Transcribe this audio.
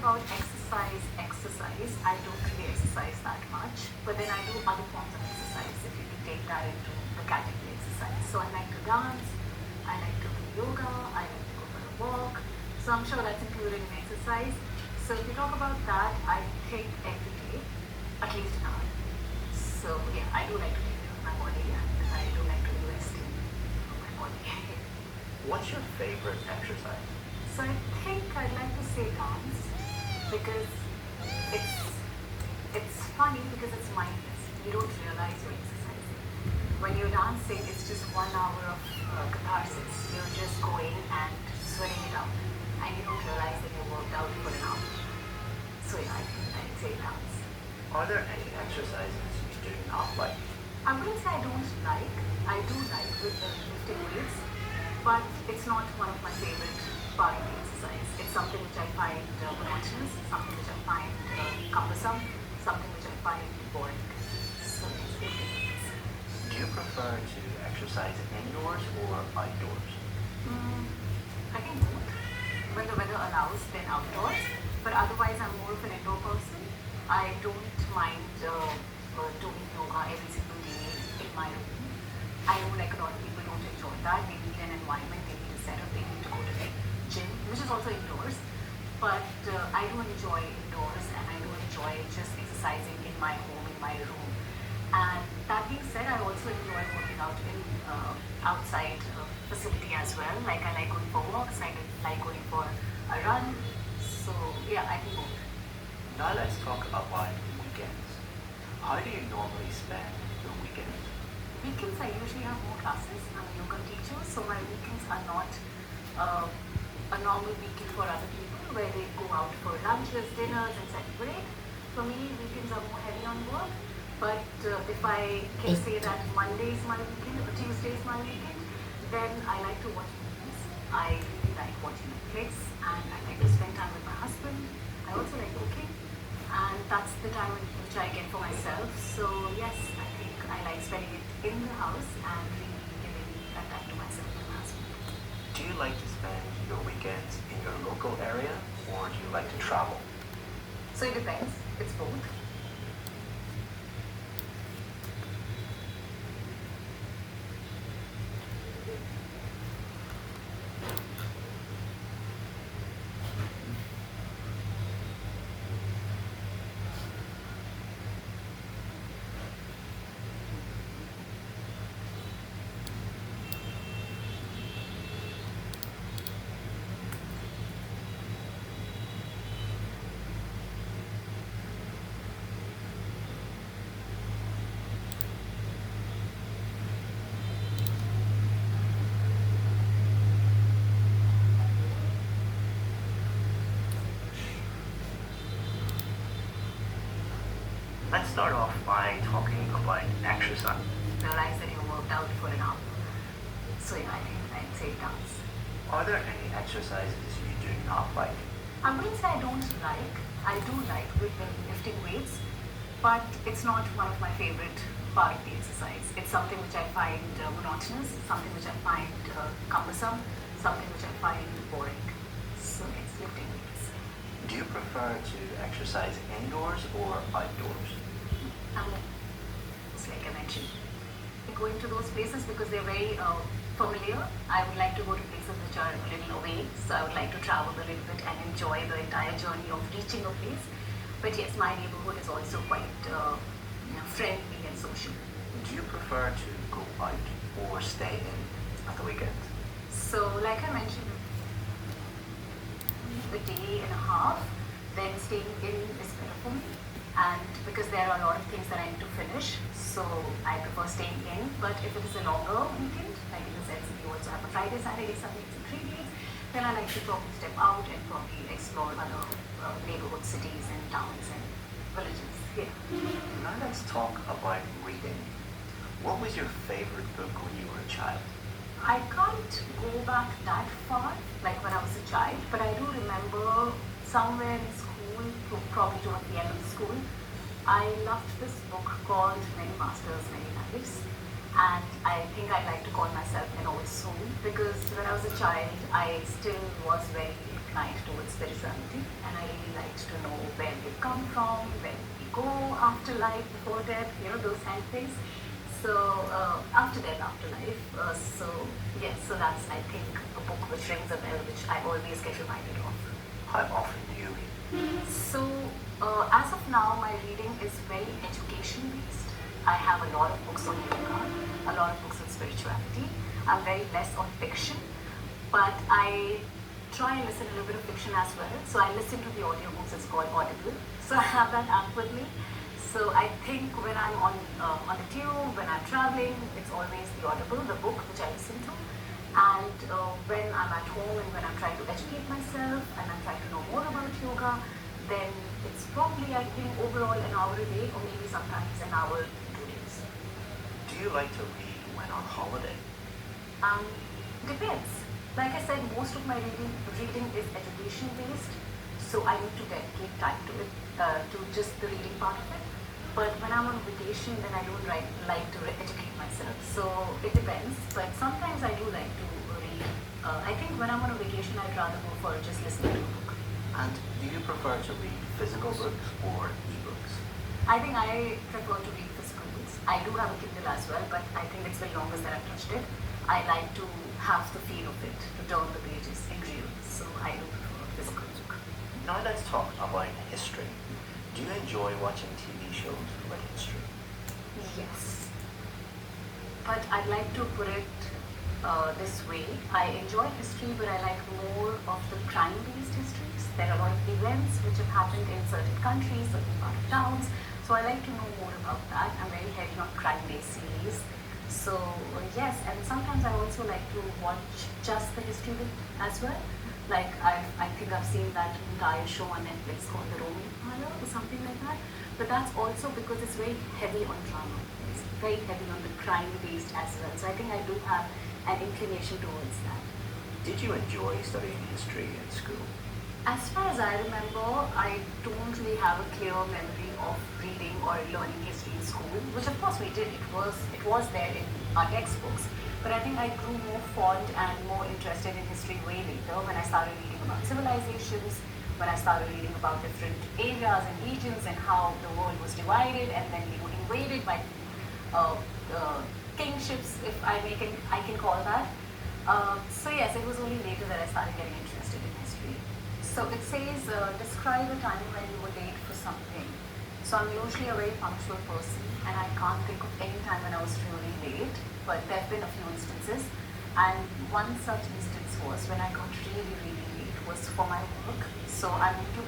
about exercise, I don't really exercise that much, but then I do other forms of exercise if you can take that into the category exercise. So I like to dance, I like to do yoga, I like to go for a walk. So I'm sure that's included in exercise. So if you talk about that, I think every day, at least an hour. So yeah, I do like to take care of my body and I do like to invest in my body. What's your favorite exercise? So I think I'd like to say dance because it's it's funny because it's mindless. You don't realize you're exercising. When you're dancing, it's just 1 hour of catharsis. You're just going and sweating it out, and you don't realize that you're worked out for an hour. So yeah, I think I'd say dance. Are there any exercises you do not like? I wouldn't say I don't like. I do like with the lifting weights, but it's not one of my favorite part of the exercise. It's something which I find monotonous, something which I find cumbersome, something which I find boring. So it's lifting weights. Do you prefer to exercise indoors or outdoors? I think both. When the weather allows, then outdoors. But otherwise, I'm more of an indoor person. I don't mind doing yoga every single day in my room. I know like a lot of people don't enjoy that. They need an environment, they need a setup, they need to go to the gym, which is also indoors. But I do enjoy indoors and I do enjoy just exercising in my home, in my room. And that being said, I also enjoy working out in outside facility as well. Like I like going for walks, I like going for a run. So yeah, I can both. Now let's talk about weekends. How do you normally spend your weekends? Weekends I usually have more classes. I'm a yoga teacher, so my weekends are not a normal weekend for other people where they go out for lunches, dinners and celebrate. For me, weekends are more heavy on work. But if I can say that Monday is my weekend or Tuesday is my weekend, then I like to watch movies. I really like watching Netflix and I like to spend time with my husband. I also like cooking and that's the time which I get for myself. So yes, I think I like spending it in the house and really giving that time to myself and my husband. Do you like to spend your weekends in your local area or do you like to travel? So it depends. It's both. Let's start off by talking about exercise. Realize that you worked out for an hour. So yeah, I think I'd say dance. Are there any exercises you do not like? I wouldn't say I don't like. I do like with the lifting weights, but it's not one of my favorite part of the exercise. It's something which I find monotonous, something which I find cumbersome, something which I find boring. So it's lifting weights. Do you prefer to exercise indoors or outdoors? It's like I mentioned, going to those places because they're very familiar. I would like to go to places which are a little away, so I would like to travel a little bit and enjoy the entire journey of reaching a place. But yes, my neighborhood is also quite friendly and social. Do you prefer to go out or stay in at the weekend? So, like I mentioned, a day and a half, then staying in is better for me. And because there are a lot of things that I need to finish, so I prefer staying in. But if it is a longer weekend, like in the sense that you also have a Friday, Saturday, Sunday, and 3 days, then I like to probably step out and probably explore other neighborhood cities and towns and villages. Yeah. Now let's talk about reading. What was your favorite book when you were a child? I can't go back that far, like when I was a child, but I do remember somewhere in school, probably towards the end of school, I loved this book called Many Masters, Many Lives. And I think I'd like to call myself an old soul because when I was a child, I still was very inclined towards spirituality, and I really liked to know where we come from, where we go after life, before death, those kind of things. So after death, afterlife. So yes, so that's, I think, a book which rings a bell, which I always get reminded of. How often do you read? So as of now, my reading is very education based. I have a lot of books on yoga, a lot of books on spirituality. I'm very less on fiction, but I try and listen a little bit of fiction as well. So I listen to the audiobooks. It's called Audible. So I have that app with me. So I think when I'm on the tube, when I'm traveling, it's always the Audible, the book which I listen to. And when I'm at home and when I'm trying to educate myself and I'm trying to know more about yoga, then it's probably, I think, overall an hour a day, or maybe sometimes an hour in 2 days. Do you like to read when on holiday? Depends. Like I said, most of my reading is education based, so I need to dedicate time to it, to just the reading part of it. But when I'm on vacation, then I don't like to educate myself. So it depends. But sometimes I do like to read. I think when I'm on a vacation, I'd rather go for just listening to a book. And do you prefer to read physical books or ebooks? I think I prefer to read physical books. I do have a Kindle as well, but I think it's the longest that I've touched it. I like to have the feel of it, to turn the pages in real. So I do prefer a physical book. Now let's talk about history. Do you enjoy watching TV shows about history? Yes. But I'd like to put it this way. I enjoy history, but I like more of the crime-based histories. There are a lot of events which have happened in certain countries, certain part of towns. So I like to know more about that. I'm very heavy on crime-based series. So yes, and sometimes I also like to watch just the history bit as well. Like I think I've seen that entire show on Netflix called The Roman Empire or something like that. But that's also because it's very heavy on drama. It's very heavy on the crime-based as well. So I think I do have an inclination towards that. Did you enjoy studying history in school? As far as I remember, I don't really have a clear memory of reading or learning history in school, which of course we did. It was there in our textbooks. But I think I grew more fond and more interested in history way later when I started reading about civilizations, when I started reading about different areas and regions and how the world was divided and then invaded by kingships, if I can call that. So yes, it was only later that I started getting interested in history. So it says, describe a time when you were late for something. So I'm usually a very punctual person, and I can't think of any time when I was really late, but there have been a few instances. And one such instance was when I got really, really late was for my work. So I'm into